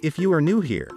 If you are new here,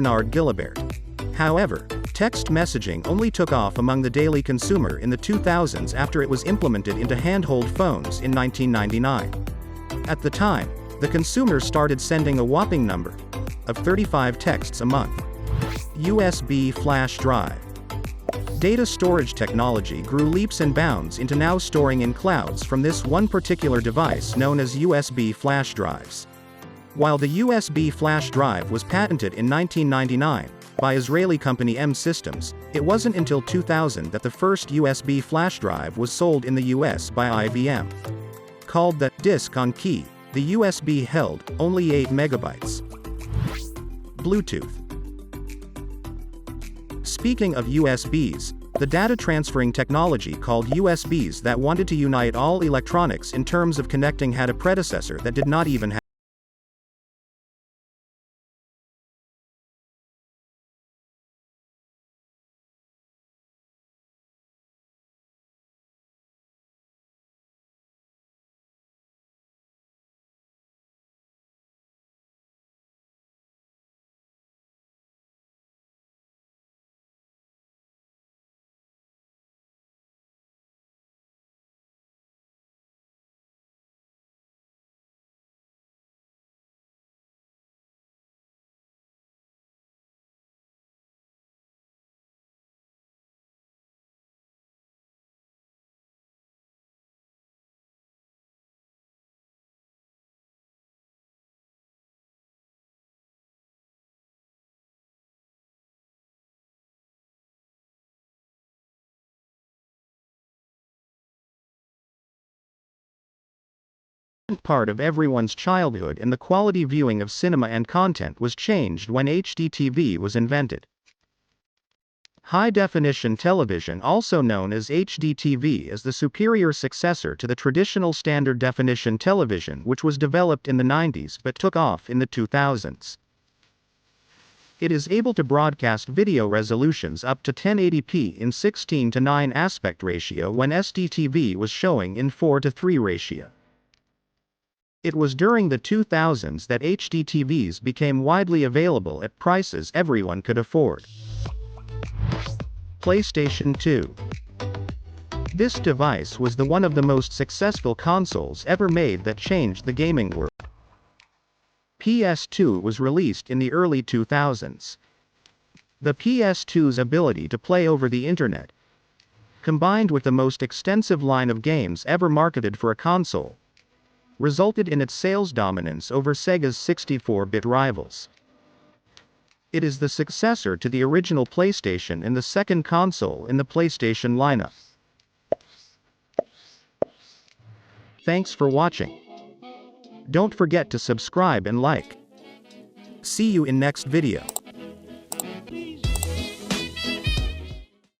Bernard Gilibert. However, text messaging only took off among the daily consumer in the 2000s after it was implemented into handheld phones in 1999. At the time, the consumers started sending a whopping number of 35 texts a month. USB flash drive. Data storage technology grew leaps and bounds into now storing in clouds from this one particular device known as USB flash drives. While the USB flash drive was patented in 1999 by Israeli company M Systems, it wasn't until 2000 that the first USB flash drive was sold in the US by IBM. Called the disk on key, the USB held only 8 megabytes. Bluetooth. Speaking of USBs, the data transferring technology called USBs that wanted to unite all electronics in terms of connecting had a predecessor that did not even have part of everyone's childhood, and the quality viewing of cinema and content was changed when HDTV was invented. High-definition television, also known as HDTV, is the superior successor to the traditional standard definition television, which was developed in the 90s but took off in the 2000s. It is able to broadcast video resolutions up to 1080p in 16:9 aspect ratio when SDTV was showing in 4:3 ratio. It was during the 2000s that HDTVs became widely available at prices everyone could afford. PlayStation 2. This device was one of the most successful consoles ever made that changed the gaming world. PS2 was released in the early 2000s. The PS2's ability to play over the internet, combined with the most extensive line of games ever marketed for a console, resulted in its sales dominance over Sega's 64-bit rivals. It is the successor to the original PlayStation and the second console in the PlayStation lineup. Thanks for watching. Don't forget to subscribe and like. See you in next video.